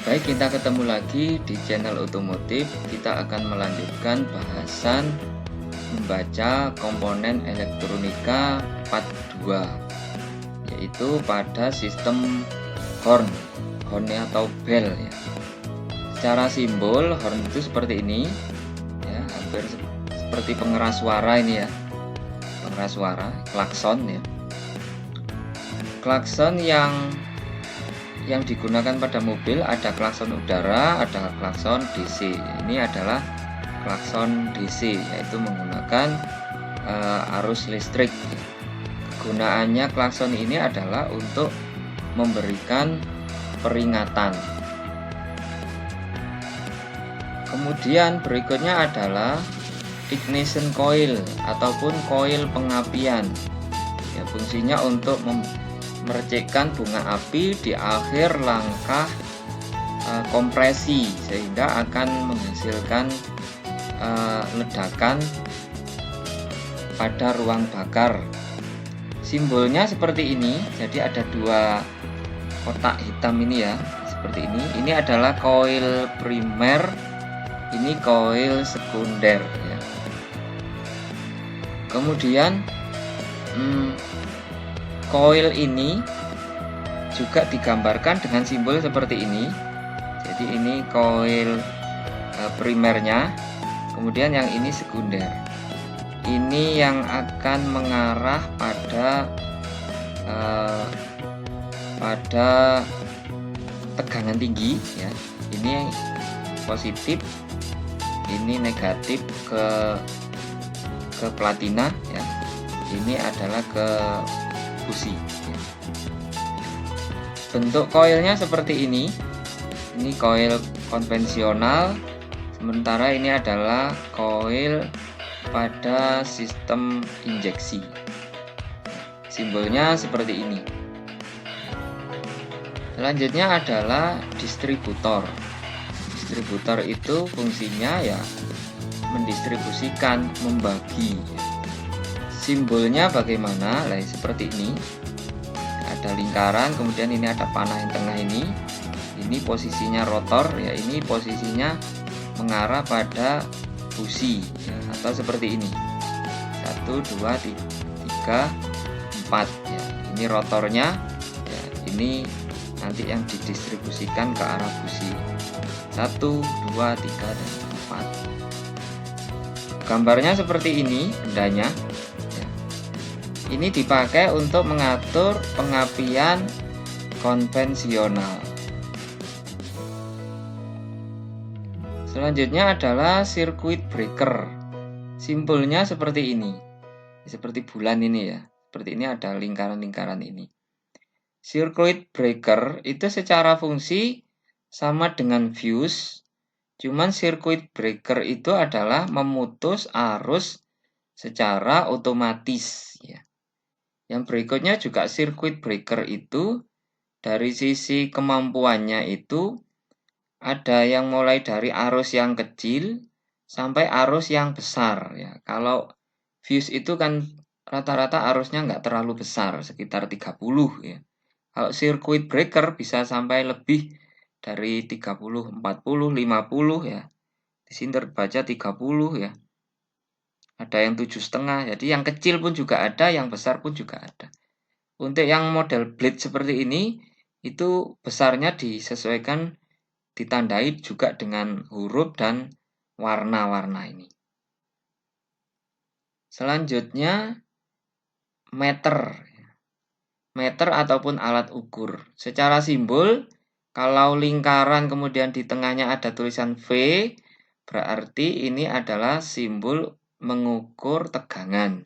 Baik, kita ketemu lagi di channel otomotif. Kita akan melanjutkan bahasan membaca komponen elektronika part 2, yaitu pada sistem horn atau bell ya. Secara simbol horn itu seperti ini ya, hampir seperti pengeras suara ini ya. Pengeras suara, klakson ya. Klakson yang digunakan pada mobil ada klakson udara, ada klakson DC. Ini adalah klakson DC, yaitu menggunakan arus listrik. Kegunaannya klakson ini adalah untuk memberikan peringatan. Kemudian berikutnya adalah ignition coil ataupun koil pengapian. Ya, fungsinya untuk mercikkan bunga api di akhir langkah kompresi, sehingga akan menghasilkan ledakan pada ruang bakar. Simbolnya seperti ini, jadi ada dua kotak hitam ini ya, seperti ini. Ini adalah koil primer, ini koil sekunder ya. Kemudian koil ini juga digambarkan dengan simbol seperti ini. Jadi ini koil primernya, kemudian yang ini sekunder. Ini yang akan mengarah pada tegangan tinggi ya. Ini positif, ini negatif ke platina ya. Ini adalah ke busi. Bentuk koilnya seperti ini. Ini koil konvensional, sementara ini adalah koil pada sistem injeksi. Simbolnya seperti ini. Selanjutnya adalah distributor. Distributor itu fungsinya ya mendistribusikan, membagi. Simbolnya bagaimana? Nah, seperti ini. Ada lingkaran, kemudian ini ada panah yang tengah ini. Ini posisinya rotor ya, ini posisinya mengarah pada busi ya, atau seperti ini. 1 2 3 4 ya. Ini rotornya ya, ini nanti yang didistribusikan ke arah busi. 1 2 3 dan 4. Gambarnya seperti ini bendanya. Ini dipakai untuk mengatur pengapian konvensional. Selanjutnya adalah circuit breaker. Simbolnya seperti ini. Seperti bulan ini ya. Seperti ini ada lingkaran-lingkaran ini. Circuit breaker itu secara fungsi sama dengan fuse. Cuman circuit breaker itu adalah memutus arus secara otomatis ya. Yang berikutnya juga circuit breaker itu dari sisi kemampuannya itu ada yang mulai dari arus yang kecil sampai arus yang besar ya. Kalau fuse itu kan rata-rata arusnya nggak terlalu besar, sekitar 30 ya. Kalau circuit breaker bisa sampai lebih dari 30, 40, 50 ya. Di sini terbaca 30 ya. Ada yang 7,5, jadi yang kecil pun juga ada, yang besar pun juga ada. Untuk yang model blade seperti ini, itu besarnya disesuaikan, ditandai juga dengan huruf dan warna-warna ini. Selanjutnya, meter. Meter ataupun alat ukur. Secara simbol, kalau lingkaran kemudian di tengahnya ada tulisan V, berarti ini adalah simbol mengukur tegangan.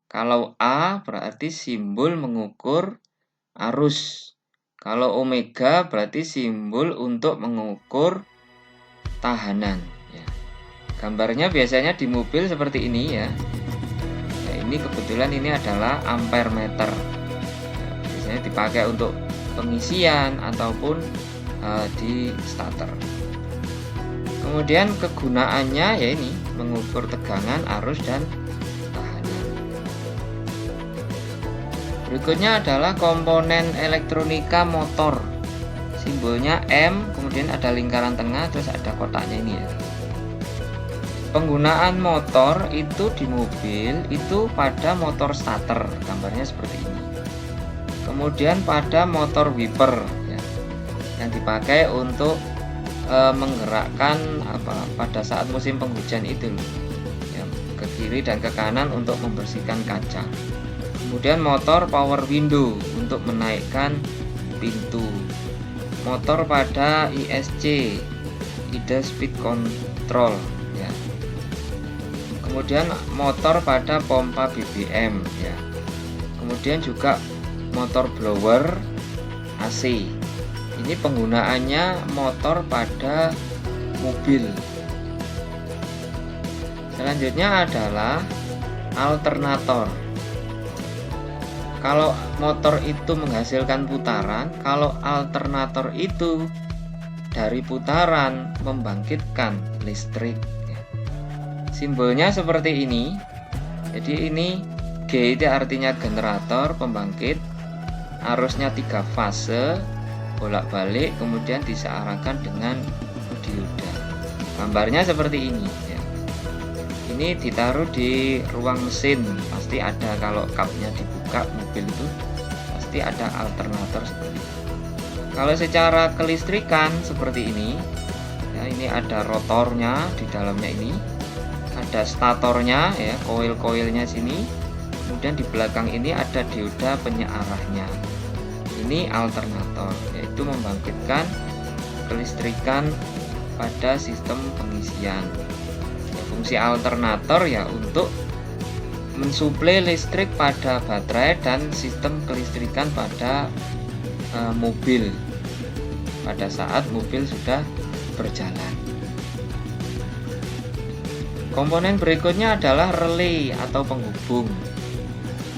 Kalau A berarti simbol mengukur arus. Kalau omega berarti simbol untuk mengukur tahanan ya. Gambarnya biasanya di mobil seperti ini ya. Nah, ini kebetulan ini adalah ampere meter. Biasanya dipakai untuk pengisian ataupun di starter. Kemudian kegunaannya ya ini mengukur tegangan, arus dan tahanan. Berikutnya adalah komponen elektronika motor. simbolnya M, kemudian ada lingkaran tengah, terus ada kotaknya ini ya. Penggunaan motor itu di mobil itu pada motor starter, gambarnya seperti ini. Kemudian pada motor wiper ya, yang dipakai untuk menggerakkan pada saat musim penghujan itu ya, ke kiri dan ke kanan untuk membersihkan kaca. Kemudian motor power window untuk menaikkan pintu. Motor pada ISC, Idle Speed Control ya. Kemudian motor pada pompa BBM ya. Kemudian juga motor blower AC. Ini penggunaannya motor pada mobil. Selanjutnya adalah alternator. Kalau motor itu menghasilkan putaran, kalau alternator itu dari putaran membangkitkan listrik. Simbolnya seperti ini. Jadi ini G itu artinya generator pembangkit. Arusnya 3 fase, bolak-balik, kemudian disearahkan dengan dioda. Gambarnya seperti ini ya. Ini ditaruh di ruang mesin, pasti ada, kalau kapnya dibuka mobil itu pasti ada alternator seperti ini. Kalau secara kelistrikan seperti ini ya, ini ada rotornya di dalamnya ini, ada statornya ya, koil-koilnya sini, kemudian di belakang ini ada dioda penyearahnya. Ini alternator, yaitu membangkitkan kelistrikan pada sistem pengisian. Fungsi alternator ya untuk mensuplai listrik pada baterai dan sistem kelistrikan pada mobil pada saat mobil sudah berjalan. Komponen berikutnya adalah relay atau penghubung.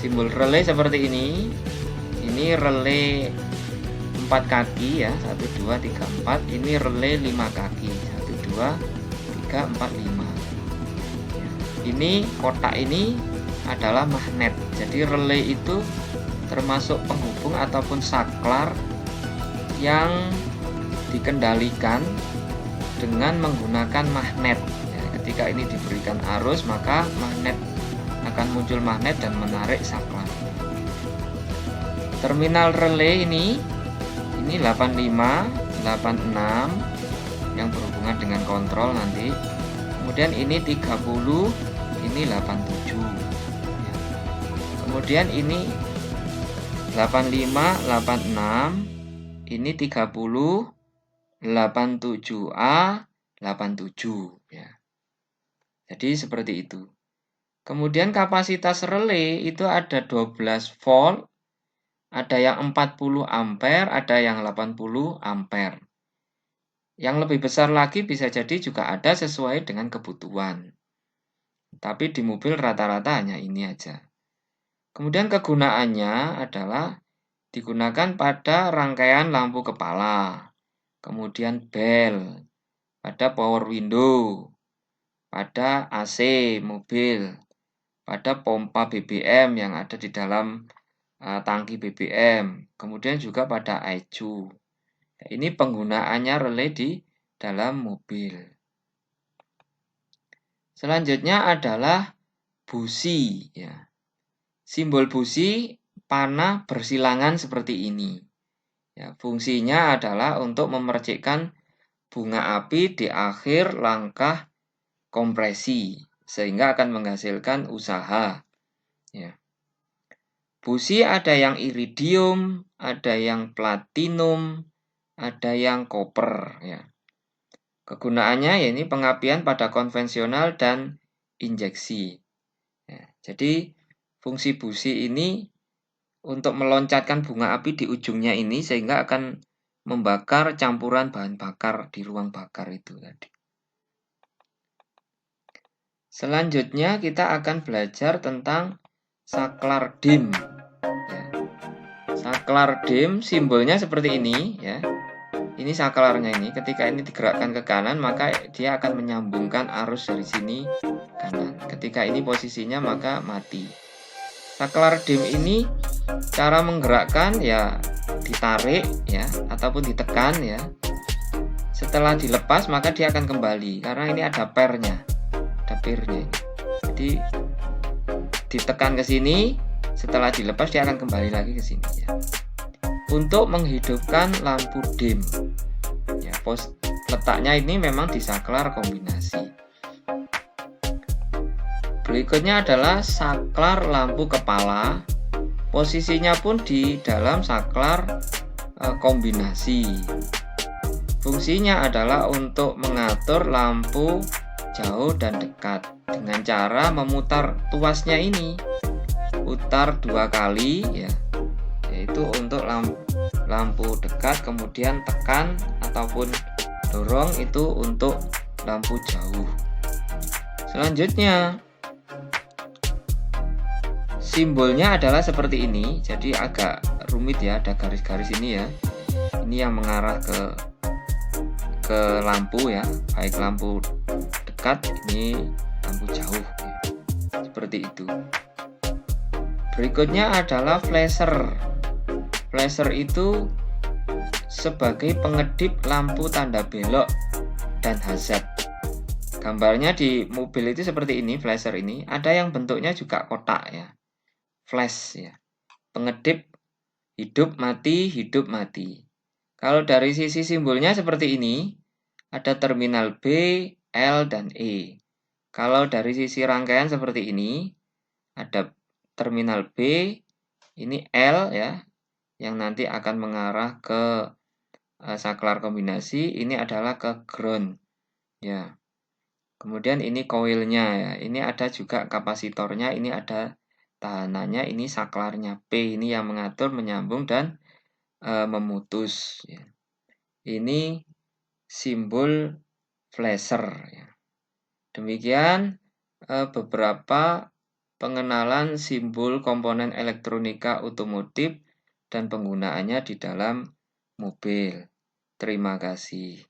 Simbol relay seperti ini. Ini relay 4 kaki ya, 1, 2, 3, 4. Ini relay 5 kaki, 1, 2, 3, 4, 5. Ini kotak ini adalah magnet. Jadi relay itu termasuk penghubung ataupun saklar yang dikendalikan dengan menggunakan magnet. Ya, ketika ini diberikan arus, maka magnet akan muncul magnet dan menarik saklar. Terminal relay ini 85, 86 yang berhubungan dengan kontrol nanti. Kemudian ini 30, ini 87. Kemudian ini 85, 86, ini 30, 87A, 87 ya. Jadi seperti itu. Kemudian kapasitas relay itu ada 12 volt, ada yang 40 ampere, ada yang 80 ampere. Yang lebih besar lagi bisa jadi juga ada sesuai dengan kebutuhan. Tapi di mobil rata-rata hanya ini aja. Kemudian kegunaannya adalah digunakan pada rangkaian lampu kepala, kemudian bel, pada power window, pada AC mobil, pada pompa BBM yang ada di dalam tangki BBM, kemudian juga pada ICU. Ini penggunaannya relay di dalam mobil. Selanjutnya adalah busi ya. Simbol busi panah bersilangan seperti ini. Ya, fungsinya adalah untuk memercikkan bunga api di akhir langkah kompresi sehingga akan menghasilkan usaha. Ya. Busi ada yang iridium, ada yang platinum, ada yang koper ya. Kegunaannya yakni pengapian pada konvensional dan injeksi. Ya, jadi fungsi busi ini untuk meloncatkan bunga api di ujungnya ini sehingga akan membakar campuran bahan bakar di ruang bakar itu tadi. Selanjutnya kita akan belajar tentang saklar dim. Ya. Saklar dim simbolnya seperti ini ya. Ini saklarnya ini, ketika ini digerakkan ke kanan maka dia akan menyambungkan arus dari sini kanan. Ketika ini posisinya maka mati. Saklar DIM ini cara menggerakkan ya ditarik ya ataupun ditekan ya. Setelah dilepas maka dia akan kembali karena ini ada pernya, ada pirnya ini. Jadi ditekan ke sini, setelah dilepas dia akan kembali lagi ke sini ya. Untuk menghidupkan lampu DIM ya, letaknya ini memang di saklar kombinasi. Berikutnya adalah saklar lampu kepala. Posisinya pun di dalam saklar kombinasi. Fungsinya adalah untuk mengatur lampu jauh dan dekat dengan cara memutar tuasnya ini. Putar 2 kali ya. Yaitu untuk lampu dekat, kemudian tekan ataupun dorong itu untuk lampu jauh. Selanjutnya simbolnya adalah seperti ini, jadi agak rumit ya, ada garis-garis ini ya. Ini yang mengarah ke lampu ya, baik lampu dekat, ini lampu jauh ya. Seperti itu. Berikutnya adalah flasher. Flasher itu sebagai pengedip lampu tanda belok dan hazard. Gambarnya di mobil itu seperti ini, flasher ini. Ada yang bentuknya juga kotak ya. Flash ya, pengedip hidup mati. Kalau dari sisi simbolnya seperti ini, ada terminal B, L, dan E. Kalau dari sisi rangkaian seperti ini, ada terminal B, ini L ya, yang nanti akan mengarah ke saklar kombinasi, ini adalah ke ground ya. Kemudian ini koilnya ya, ini ada juga kapasitornya, ini ada tahanannya, ini saklarnya P, ini yang mengatur, menyambung, dan memutus ya. Ini simbol flasher ya. Demikian beberapa pengenalan simbol komponen elektronika otomotif dan penggunaannya di dalam mobil. Terima kasih.